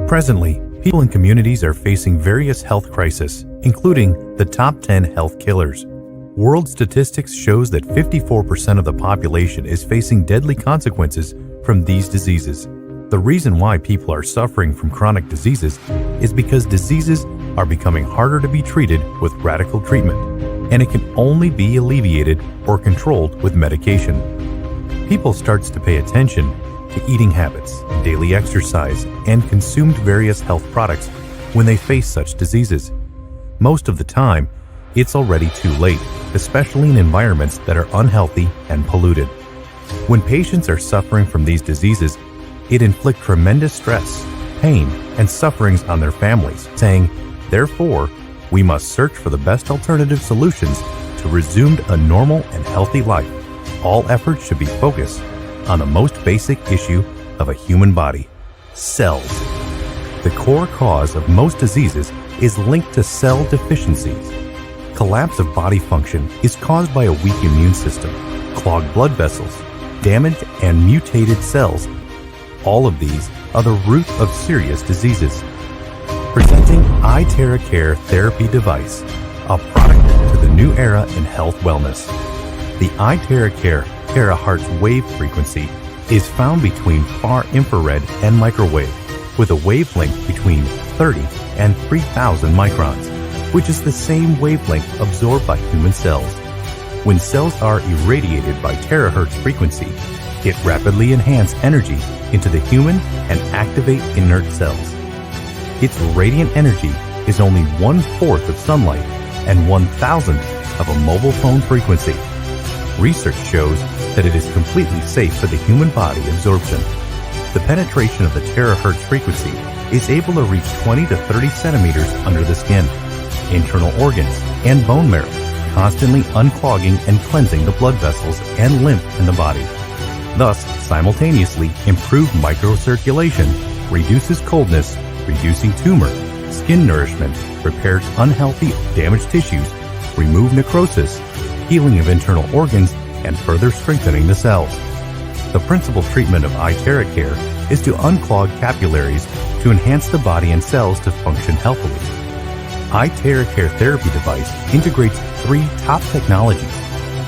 Presently, people in communities are facing various health crises, including the top 10 health killers. World statistics shows that 54% of the population is facing deadly consequences from these diseases. The reason why people are suffering from chronic diseases is because diseases are becoming harder to be treated with radical treatment, and it can only be alleviated or controlled with medication. People starts to pay attention to eating habits, daily exercise, and consumed various health products when they face such diseases. Most of the time, it's already too late, especially in environments that are unhealthy and polluted. When patients are suffering from these diseases, it inflicts tremendous stress, pain, and sufferings on their families, saying, therefore, we must search for the best alternative solutions to resume a normal and healthy life. All efforts should be focused on the most basic issue of a human body, cells. The core cause of most diseases is linked to cell deficiencies. Collapse of body function is caused by a weak immune system, clogged blood vessels, damaged and mutated cells. All of these are the root of serious diseases. Presenting IteraCare Therapy Device, a product to the new era in health wellness. The IteraCare Terahertz wave frequency is found between far infrared and microwave, with a wavelength between 30 and 3,000 microns, which is the same wavelength absorbed by human cells. When cells are irradiated by terahertz frequency, it rapidly enhances energy into the human and activate inert cells. Its radiant energy is only 1/4 of sunlight and 1,000th of a mobile phone frequency. Research shows that it is completely safe for the human body absorption. The penetration of the terahertz frequency is able to reach 20 to 30 centimeters under the skin, internal organs, and bone marrow, constantly unclogging and cleansing the blood vessels and lymph in the body. Thus, simultaneously improve microcirculation, reduces coldness, reducing tumor, skin nourishment, repairs unhealthy, damaged tissues, remove necrosis, healing of internal organs, and further strengthening the cells. The principal treatment of IteraCare is to unclog capillaries to enhance the body and cells to function healthily. IteraCare Therapy Device integrates 3 top technologies: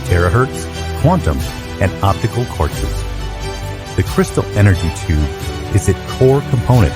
Terahertz, Quantum, and Optical Quartzes. The crystal energy tube is its core component,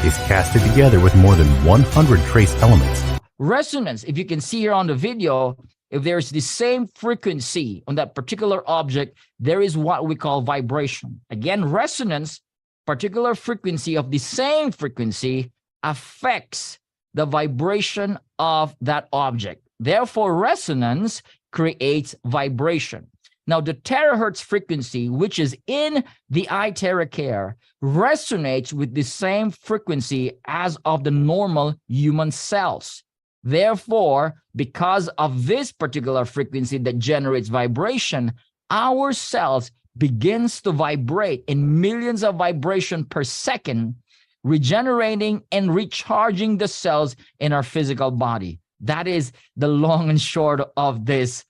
is casted together with more than 100 trace elements. Resonance, if you can see here on the video, if there's the same frequency on that particular object, there is what we call vibration. Again, resonance, particular frequency of the same frequency affects the vibration of that object. Therefore, resonance creates vibration. Now, the terahertz frequency, which is in the IteraCare, resonates with the same frequency as of the normal human cells. Therefore, because of this particular frequency that generates vibration, our cells begins to vibrate in millions of vibrations per second, regenerating and recharging the cells in our physical body. That is the long and short of this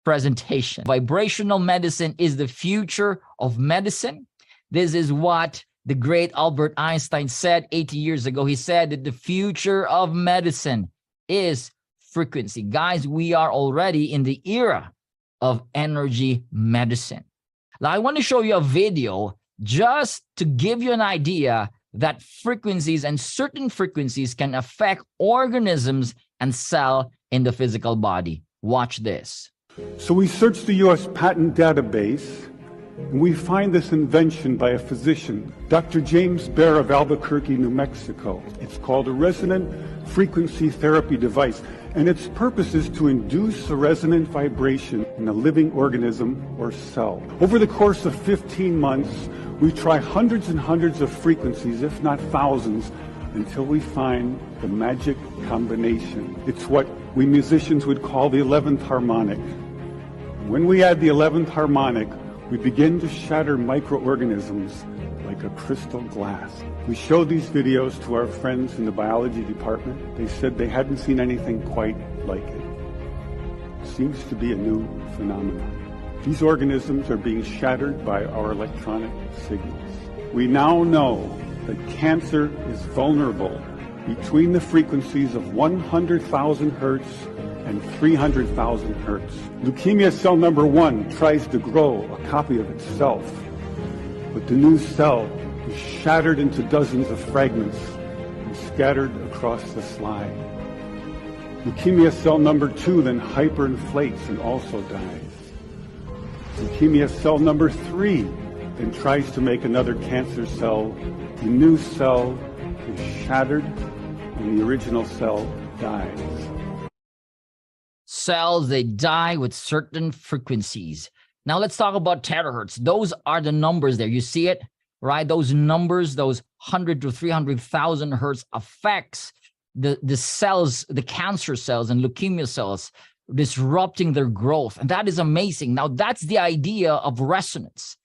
presentation. Vibrational medicine is the future of medicine. This is what the great Albert Einstein said 80 years ago. He said that the future of medicine is frequency. Guys, we are already in the era of energy medicine. Now, I want to show you a video just to give you an idea that frequencies and certain frequencies can affect organisms and cells in the physical body. Watch this. So we search the U.S. patent database, and we find this invention by a physician, Dr. James Bear of Albuquerque, New Mexico. It's called a resonant frequency therapy device, and its purpose is to induce a resonant vibration in a living organism or cell. Over the course of 15 months, we try hundreds and hundreds of frequencies, if not thousands, until we find the magic combination. It's what we musicians would call the 11th harmonic. When we add the 11th harmonic, we begin to shatter microorganisms like a crystal glass. We showed these videos to our friends in the biology department. They said they hadn't seen anything quite like it. It seems to be a new phenomenon. These organisms are being shattered by our electronic signals. We now know that cancer is vulnerable between the frequencies of 100,000 hertz and 300,000 hertz. Leukemia cell number 1 tries to grow a copy of itself, but the new cell is shattered into dozens of fragments and scattered across the slide. Leukemia cell number 2 then hyperinflates and also dies. Leukemia cell number 3 then tries to make another cancer cell. The new cell is shattered and the original cell dies. Cells, they die with certain frequencies. Now let's talk about terahertz. Those are the numbers there. You see it, right? Those numbers, those 100 to 300,000 hertz affects the cells, the cancer cells and leukemia cells, disrupting their growth. And that is amazing. Now that's the idea of resonance.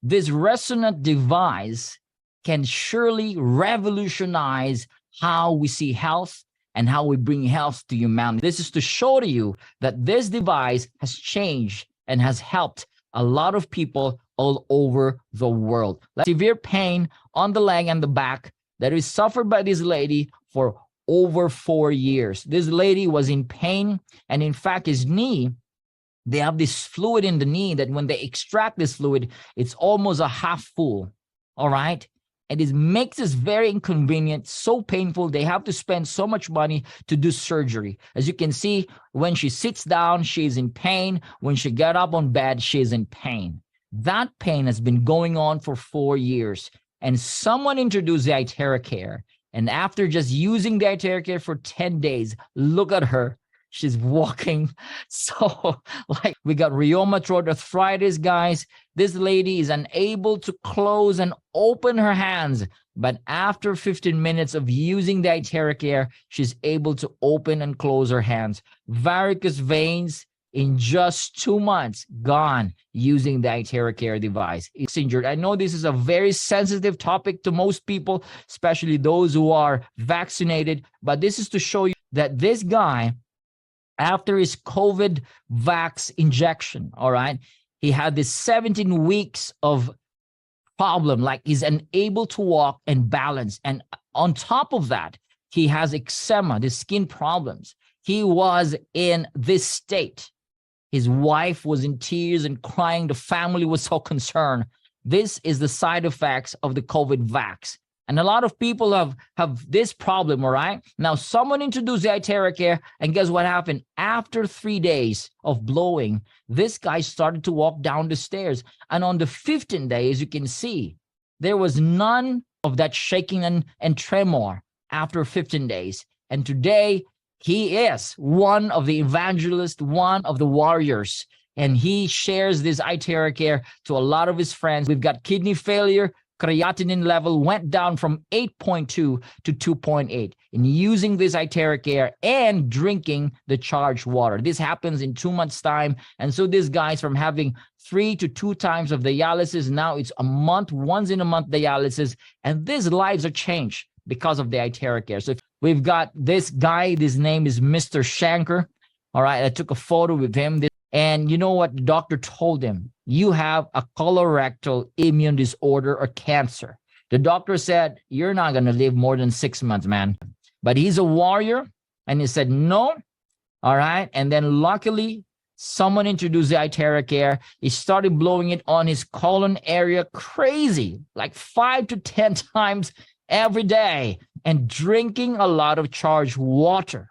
This resonant device can surely revolutionize how we see health and how we bring health to humanity. This is to show to you that this device has changed and has helped a lot of people all over the world. Severe pain on the leg and the back that is suffered by this lady for over 4 years. This lady was in pain, and in fact, his knee, they have this fluid in the knee that when they extract this fluid, it's almost a half full, all right? And it makes this very inconvenient, so painful. They have to spend so much money to do surgery. As you can see, when she sits down, she's in pain. When she gets up on bed, she's in pain. That pain has been going on for 4 years. And someone introduced the IteraCare. And after just using the IteraCare for 10 days, look at her. She's walking. So like we got rheumatoid arthritis, guys. This lady is unable to close and open her hands. But after 15 minutes of using the IteraCare, she's able to open and close her hands. Varicose veins in just 2 months, gone using the IteraCare device. It's injured. I know this is a very sensitive topic to most people, especially those who are vaccinated. But this is to show you that this guy, after his COVID vax injection, all right, he had this 17 weeks of problem, like he's unable to walk and balance. And on top of that, he has eczema, the skin problems. He was in this state. His wife was in tears and crying. The family was so concerned. This is the side effects of the COVID vax. And a lot of people have this problem, all right? Now, someone introduced the IteraCare, and guess what happened? After 3 days of blowing, this guy started to walk down the stairs. And on the 15th day, as you can see, there was none of that shaking and tremor after 15 days. And today, he is one of the evangelists, one of the warriors. And he shares this IteraCare to a lot of his friends. We've got kidney failure. Creatinine level went down from 8.2 to 2.8 in using this IteraCare and drinking the charged water. This happens in 2 months' time. And so this guy's from having 3 to 2 times of dialysis. Now it's a month, once in a month dialysis. And these lives are changed because of the IteraCare. So we've got this guy, his name is Mr. Shanker. All right, I took a photo with him. And you know what the doctor told him? You have a colorectal immune disorder or cancer. The doctor said, you're not going to live more than 6 months, man. But he's a warrior. And he said, no. All right. And then luckily, someone introduced the IteraCare. He started blowing it on his colon area crazy, like 5 to 10 times every day, and drinking a lot of charged water.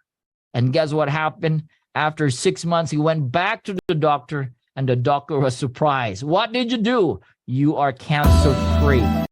And guess what happened? After 6 months, he went back to the doctor, and the doctor was surprised. What did you do? You are cancer-free.